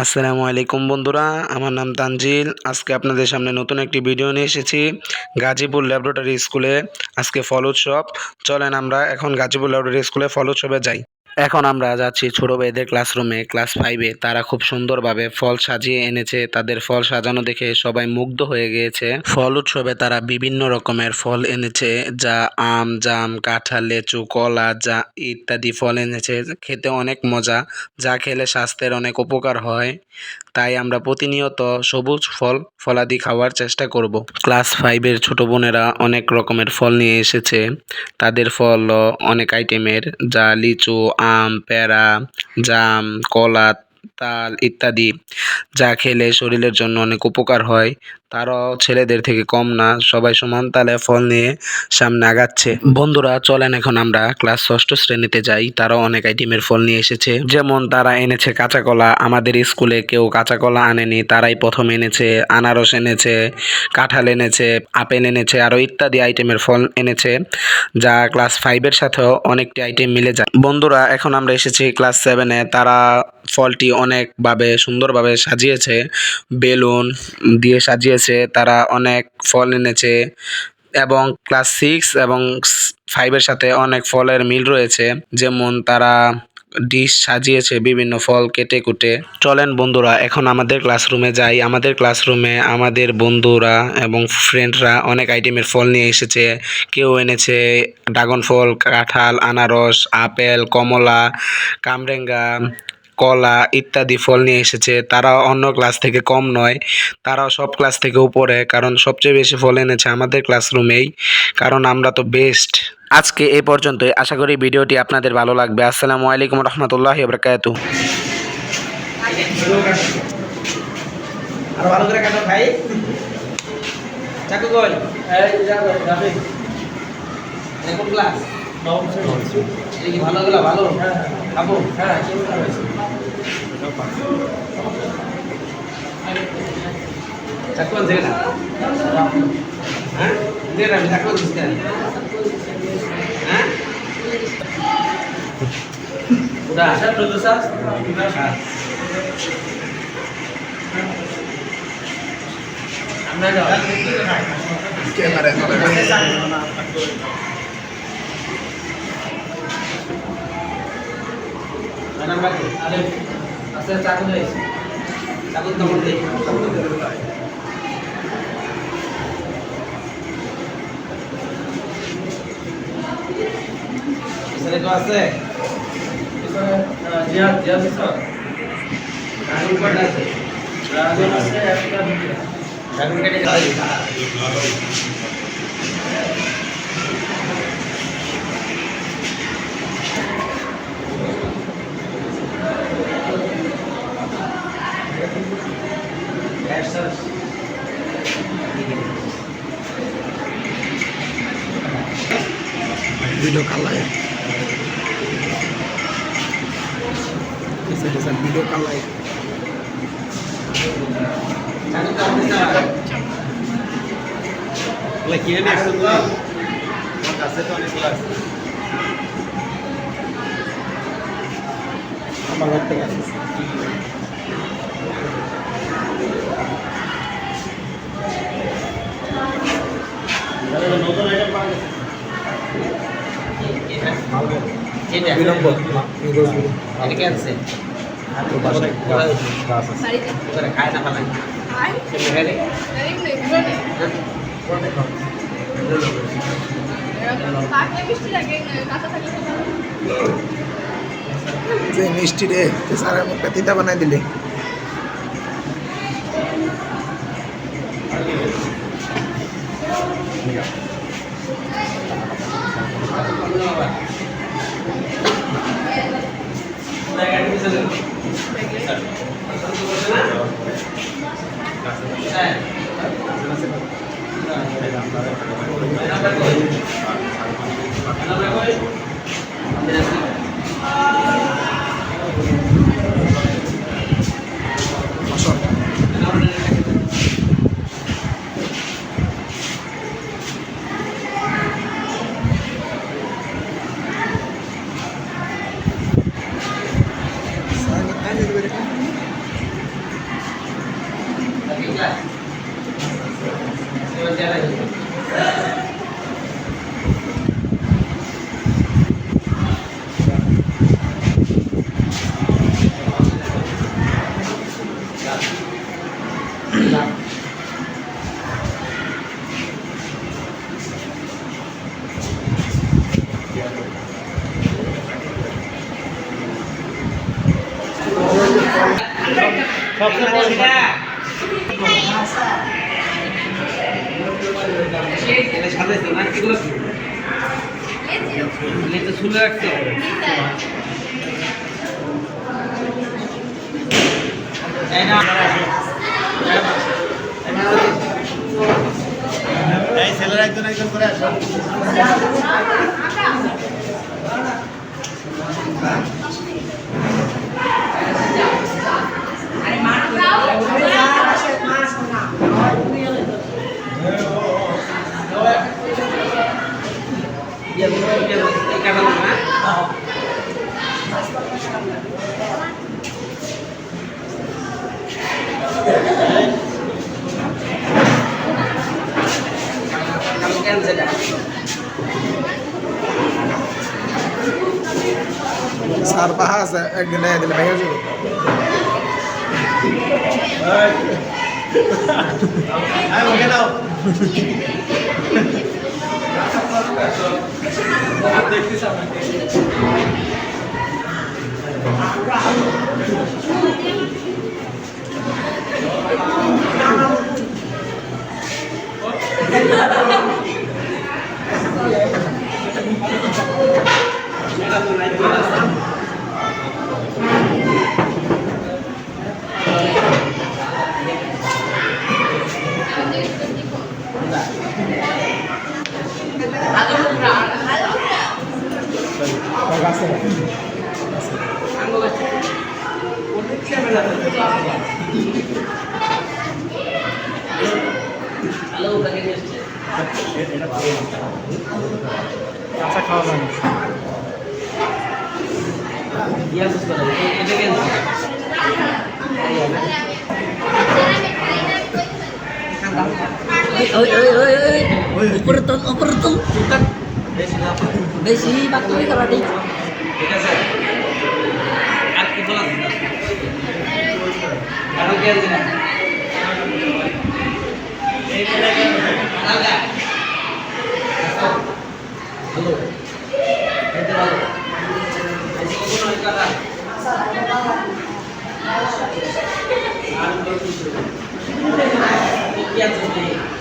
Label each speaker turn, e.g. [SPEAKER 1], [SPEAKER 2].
[SPEAKER 1] আসসালামু আলাইকুম বন্ধুরা, আমার নাম তানজিল। আজকে আপনাদের সামনে নতুন একটি ভিডিও নিয়ে এসেছি। গাজীপুর ল্যাবরেটরি স্কুলে আজকে ফল উৎসব। চলেন আমরা এখন গাজীপুর ল্যাবরেটরি স্কুলে ফল উৎসবে যাই। এখন আমরা যাচ্ছি ছোট ভাইদের ক্লাসরুমে, ক্লাস 5-এ। তারা খুব সুন্দরভাবে ফল সাজিয়ে এনেছে। তাদের ফল সাজানো দেখে সবাই মুগ্ধ হয়ে গিয়েছে। ফল উৎসবে তারা বিভিন্ন রকমের ফল এনেছে, যা আম, জাম, কাঁঠাল, লেচু, কলা যা ইত্যাদি ফল এনেছে। খেতে অনেক মজা, যা খেলে স্বাস্থ্যের অনেক উপকার হয়। তাই আমরা প্রতিনিয়ত সবুজ ফল ফলাদি খাওয়ার চেষ্টা করব। ক্লাস 5-এর ছোট বোনেরা অনেক রকমের ফল নিয়ে এসেছে। তাদের ফল অনেক আইটেমের, যা লিচু, আম, পেঁড়া, জাম, কলা, তাল ইত্যাদি, যা খেলে শরীরের জন্য অনেক উপকার হয়। তারাও ছেলেদের থেকে কম না, সবাই সমান তালে ফল নিয়ে সামনে আগাচ্ছে। বন্ধুরা চলেন এখন আমরা ক্লাস 6ষ্ঠ শ্রেণীতে যাই। তারাও অনেক আইটেমের ফল নিয়ে এসেছে। যেমন তারা এনেছে কাঁচা কলা। আমাদের স্কুলে কেউ কাঁচা কলা আনেনি, তারাই প্রথম এনেছে। আনারস এনেছে, কাঁঠাল এনেছে, আপেল এনেছে, আরও ইত্যাদি আইটেমের ফল এনেছে, যা ক্লাস 5-এর সাথেও অনেকটি আইটেম মিলে যায়। বন্ধুরা এখন আমরা এসেছি ক্লাস 7-এ। তারা ফলটি অনেকভাবে সুন্দরভাবে সাজিয়েছে, বেলুন দিয়ে সাজিয়েছে। তারা অনেক ফল এনেছে এবং ক্লাস 6 এবং 5-এর সাথে অনেক ফলের মিল রয়েছে। যেমন তারা ডিশ সাজিয়েছে বিভিন্ন ফল কেটে কুটে। চলেন বন্ধুরা এখন আমাদের ক্লাসরুমে যাই। আমাদের ক্লাসরুমে আমাদের বন্ধুরা এবং ফ্রেন্ডরা অনেক আইটেমের ফল নিয়ে এসেছে। কেউ এনেছে ড্রাগন ফল, কাঁঠাল, আনারস, আপেল, কমলা, কামরেঙ্গা, কলা ইত্যাদি ফল নিয়ে এসেছে। তারা অন্য ক্লাস থেকে কম নয়, তারাও সব ক্লাস থেকে উপরে, কারণ সবচেয়ে বেশি ফল এনেছে আমাদের ক্লাসরুমেই, কারণ আমরা তো বেস্ট। আজকে এই পর্যন্তই। আশা করি ভিডিওটি আপনাদের ভালো লাগবে। আসসালামু আলাইকুম রহমতুল্লাহি ওয়া বারাকাতুহু।
[SPEAKER 2] আর ভালো করে কাটো ভাই। চাকু কই? এই যাবে। কোন ক্লাস? নবম শ্রেণী। এই কি ভালোগুলো ভালো? হ্যাঁ খাবো। হ্যাঁ কি হয়েছে? চাকু আনছে না? হ্যাঁ? দে না চাকু দিস না। হ্যাঁ? উড়া আসা প্রদুসা? হ্যাঁ। আমরা যাও ক্যামেরা চলে নাম্বার আরে আচ্ছা চাকু দেই চাকু নম্বর দেই এখানে তো আছে এখানে জিয়া স্যার রাজু কোড আছে রাজু আছে একটা দুটো রাজু কেটে যাই
[SPEAKER 1] वीडियो कॉल है, वीडियो कॉल है।
[SPEAKER 2] Lagi ini semua kasih tuh nih kelas. Apa ngerti kan? Kalau nonton aja pak. Ini nombor. Ini kan sih. Bukan kain apa lagi? Kain?
[SPEAKER 1] मिष्टी रे सारा मुख तीता बना दिले।
[SPEAKER 2] ক্লাস এবার যারাই শুনে রাখতে হবে
[SPEAKER 3] এই ছেলেরা একজন একজন করে আসো স্যার পাহাস একদিন দিলে ভেঙে যাবে ওকে দাও আচ্ছা খাওয়া যাবে
[SPEAKER 4] উপরে তো বেশি বাকি করা নেই
[SPEAKER 2] ঠিক আছে আর কি বলা এখন কি আছে না হ্যালো এটা ভালো আজকে কোন কথা আর কি আছে